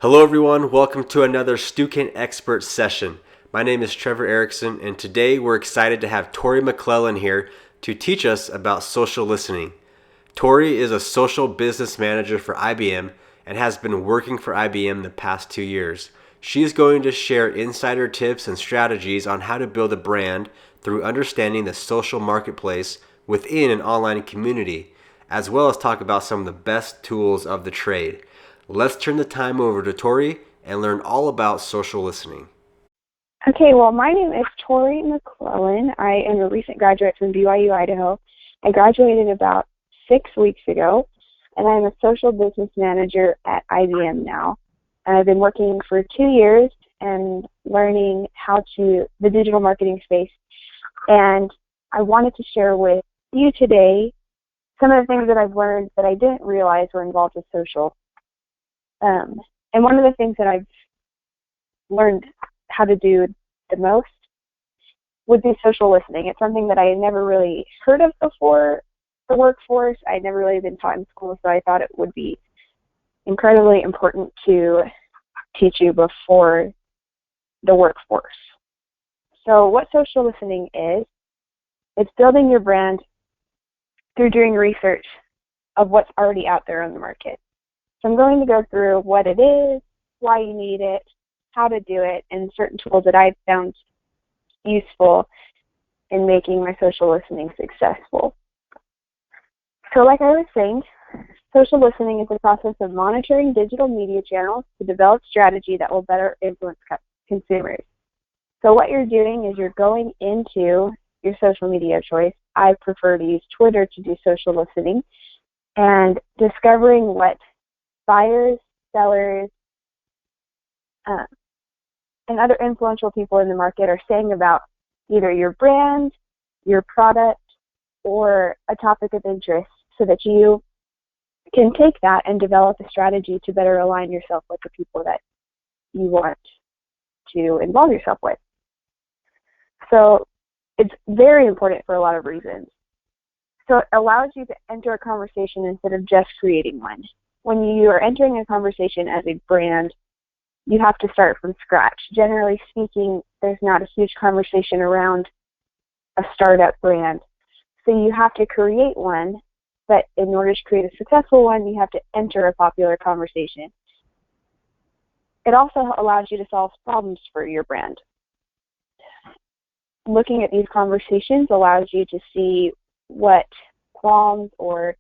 Hello everyone, welcome to another Stukent Expert session. My name is Trevor Erickson, and today we're excited to have Tori McClellan here to teach us about social listening. Tori is a social business manager for IBM and has been working for IBM the past 2 years. She is going to share insider tips and strategies on how to build a brand through understanding the social marketplace within an online community, as well as talk about some of the best tools of the trade. Let's turn the time over to Tori and learn all about social listening. Okay, well, my name is Tori McClellan. I am a recent graduate from BYU, Idaho. I graduated about 6 weeks ago, and I'm a social business manager at IBM now. I've been working for 2 years and learning the digital marketing space, and I wanted to share with you today some of the things that I've learned that I didn't realize were involved with social. And one of the things that I've learned how to do the most would be social listening. It's something that I had never really heard of before the workforce. I had never really been taught in school, so I thought it would be incredibly important to teach you before the workforce. So what social listening is, it's building your brand through doing research of what's already out there on the market. So I'm going to go through what it is, why you need it, how to do it, and certain tools that I've found useful in making my social listening successful. So like I was saying, social listening is the process of monitoring digital media channels to develop strategy that will better influence consumers. So what you're doing is you're going into your social media of choice. I prefer to use Twitter to do social listening, and discovering what buyers, sellers, and other influential people in the market are saying about either your brand, your product, or a topic of interest, so that you can take that and develop a strategy to better align yourself with the people that you want to involve yourself with. So it's very important for a lot of reasons. So it allows you to enter a conversation instead of just creating one. When you are entering a conversation as a brand, you have to start from scratch. Generally speaking, there's not a huge conversation around a startup brand. So you have to create one, but in order to create a successful one, you have to enter a popular conversation. It also allows you to solve problems for your brand. Looking at these conversations allows you to see what qualms or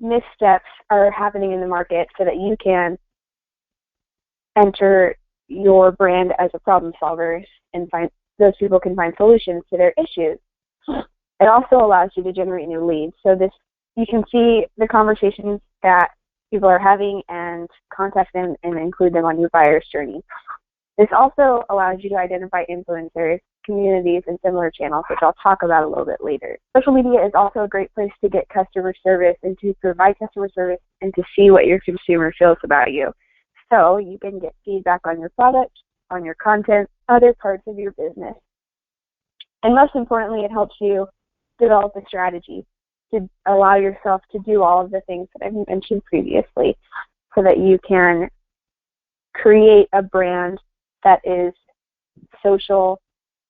missteps are happening in the market, so that you can enter your brand as a problem solver and those people can find solutions to their issues. It also allows you to generate new leads. So you can see the conversations that people are having and contact them and include them on your buyer's journey. This also allows you to identify influencers, communities, and similar channels, which I'll talk about a little bit later. Social media is also a great place to get customer service and to provide customer service and to see what your consumer feels about you. So you can get feedback on your product, on your content, other parts of your business. And most importantly, it helps you develop a strategy to allow yourself to do all of the things that I've mentioned previously, so that you can create a brand that is social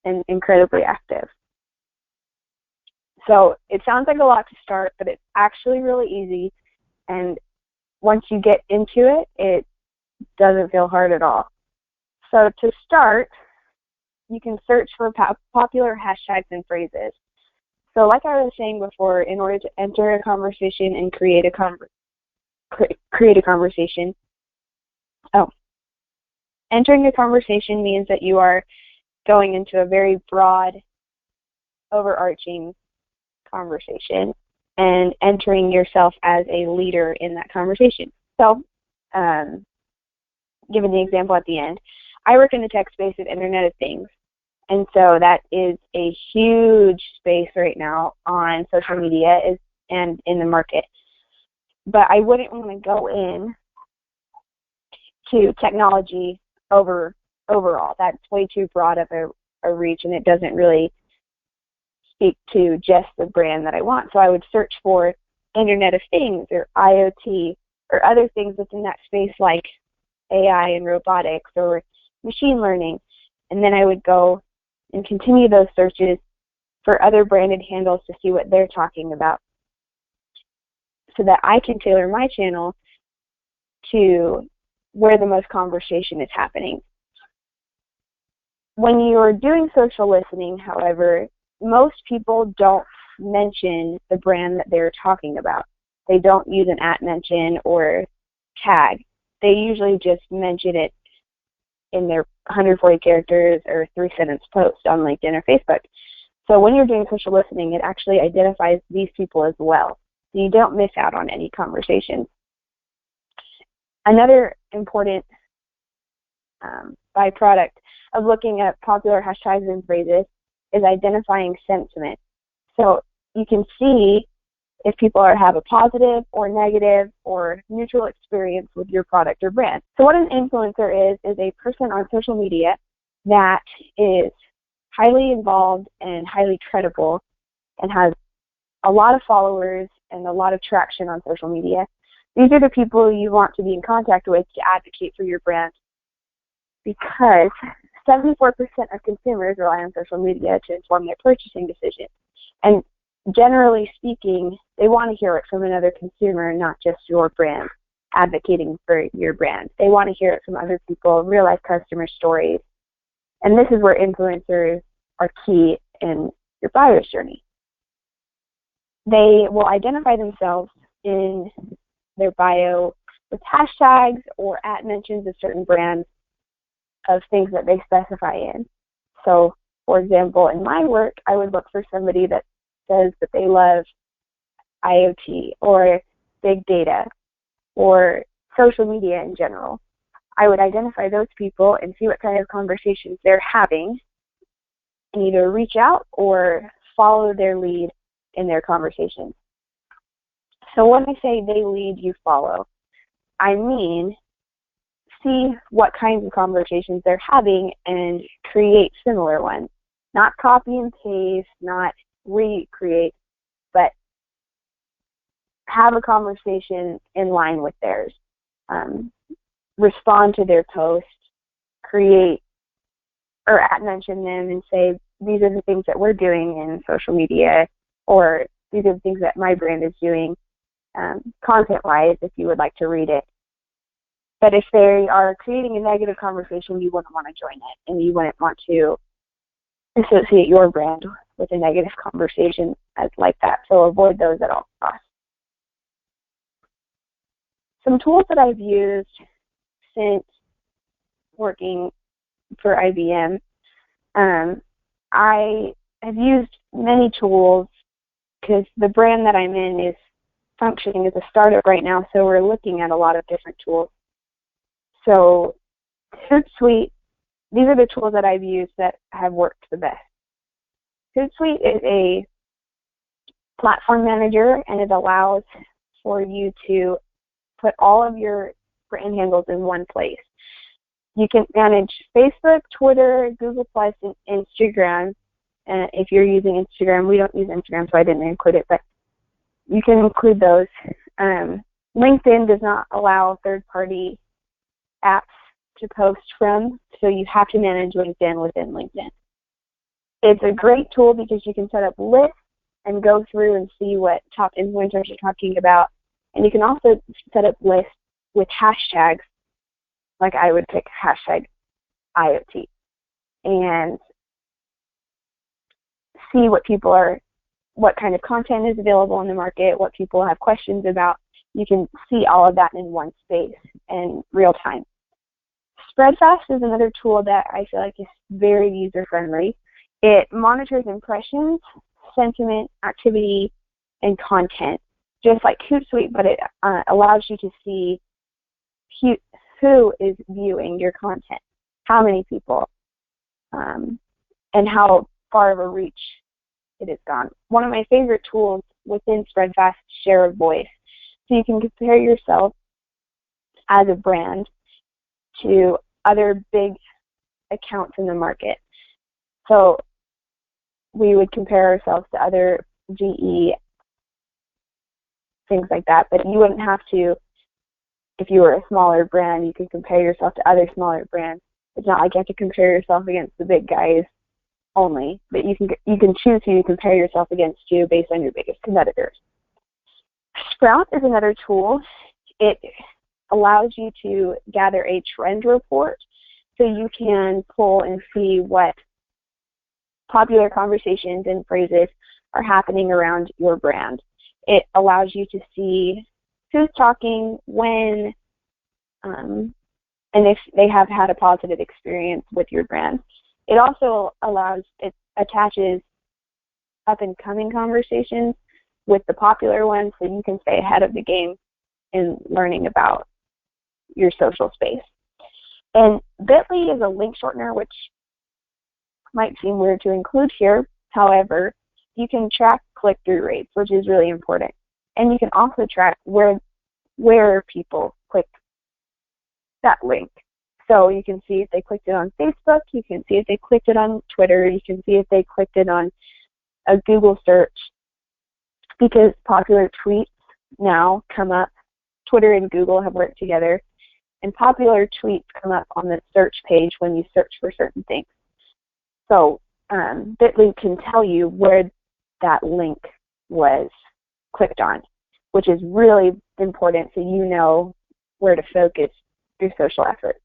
and incredibly active. So it sounds like a lot to start, but it's actually really easy. And once you get into it, it doesn't feel hard at all. So to start, you can search for popular hashtags and phrases. So like I was saying before, in order to enter a conversation and create a conversation, entering a conversation means that you are going into a very broad, overarching conversation and entering yourself as a leader in that conversation. So, given the example at the end, I work in the tech space of Internet of Things, and so that is a huge space right now on social media and in the market. But I wouldn't want to go in to technology overall. That's way too broad of a reach, and it doesn't really speak to just the brand that I want. So I would search for Internet of Things or IoT or other things within that space like AI and robotics or machine learning. And then I would go and continue those searches for other branded handles to see what they're talking about so that I can tailor my channel to where the most conversation is happening. When you're doing social listening, however, most people don't mention the brand that they're talking about. They don't use an @mention or tag. They usually just mention it in their 140 characters or 3-sentence post on LinkedIn or Facebook. So when you're doing social listening, it actually identifies these people as well. So you don't miss out on any conversations. Another important byproduct of looking at popular hashtags and phrases is identifying sentiment. So you can see if people have a positive or negative or neutral experience with your product or brand. So what an influencer is a person on social media that is highly involved and highly credible and has a lot of followers and a lot of traction on social media. These are the people you want to be in contact with to advocate for your brand, because 74% of consumers rely on social media to inform their purchasing decisions. And generally speaking, they want to hear it from another consumer, not just your brand, advocating for your brand. They want to hear it from other people, real-life customer stories. And this is where influencers are key in your buyer's journey. They will identify themselves in their bio with hashtags or @mentions of certain brands of things that they specify in. So, for example, in my work, I would look for somebody that says that they love IoT or big data or social media in general. I would identify those people and see what kind of conversations they're having and either reach out or follow their lead in their conversations. So when I say they lead, you follow, I mean see what kinds of conversations they're having and create similar ones. Not copy and paste, not recreate, but have a conversation in line with theirs. Respond to their post, create or @mention them and say, these are the things that we're doing in social media, or these are the things that my brand is doing content-wise if you would like to read it. But if they are creating a negative conversation, you wouldn't want to join it, and you wouldn't want to associate your brand with a negative conversation as like that. So avoid those at all costs. Some tools that I've used since working for IBM, I have used many tools because the brand that I'm in is functioning as a startup right now, so we're looking at a lot of different tools. So Hootsuite, these are the tools that I've used that have worked the best. Hootsuite is a platform manager, and it allows for you to put all of your brand handles in one place. You can manage Facebook, Twitter, Google+, and Instagram. If you're using Instagram, we don't use Instagram, so I didn't include it, but you can include those. LinkedIn does not allow third-party apps to post from, so you have to manage LinkedIn within LinkedIn. It's a great tool because you can set up lists and go through and see what top influencers are talking about. And you can also set up lists with hashtags, like I would pick hashtag IoT, and see what people are, what kind of content is available in the market, what people have questions about. You can see all of that in one space in real time. Spreadfast is another tool that I feel like is very user-friendly. It monitors impressions, sentiment, activity, and content, just like Hootsuite, but it allows you to see who is viewing your content, how many people, and how far of a reach it has gone. One of my favorite tools within Spreadfast is Share a Voice. So you can compare yourself as a brand to other big accounts in the market. So we would compare ourselves to other GE, things like that, but you wouldn't have to if you were a smaller brand, you can compare yourself to other smaller brands. It's not like you have to compare yourself against the big guys only, but you can choose who you compare yourself against too based on your biggest competitors. Sprout is another tool. It allows you to gather a trend report so you can pull and see what popular conversations and phrases are happening around your brand. It allows you to see who's talking, when, and if they have had a positive experience with your brand. It also attaches up and coming conversations with the popular ones so you can stay ahead of the game in learning about your social space. And Bitly is a link shortener, which might seem weird to include here. However, you can track click-through rates, which is really important. And you can also track where people click that link. So you can see if they clicked it on Facebook, you can see if they clicked it on Twitter, you can see if they clicked it on a Google search, because popular tweets now come up. Twitter and Google have worked together, and popular tweets come up on the search page when you search for certain things. So Bitly can tell you where that link was clicked on, which is really important so you know where to focus your social efforts.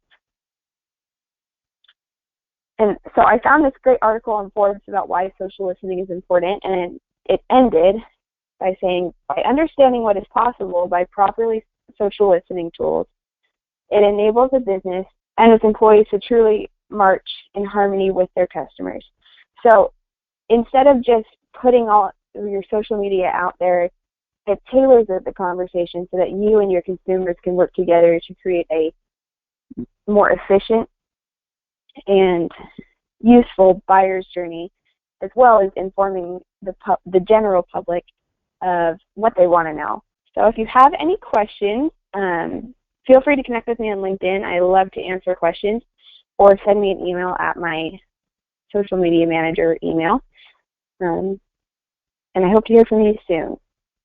And so I found this great article on Forbes about why social listening is important, and it ended by saying, by understanding what is possible by properly social listening tools, it enables a business and its employees to truly march in harmony with their customers. So instead of just putting all your social media out there, it tailors the conversation so that you and your consumers can work together to create a more efficient and useful buyer's journey, as well as informing the general public of what they want to know. So if you have any questions, feel free to connect with me on LinkedIn. I love to answer questions, or send me an email at my social media manager email. And I hope to hear from you soon.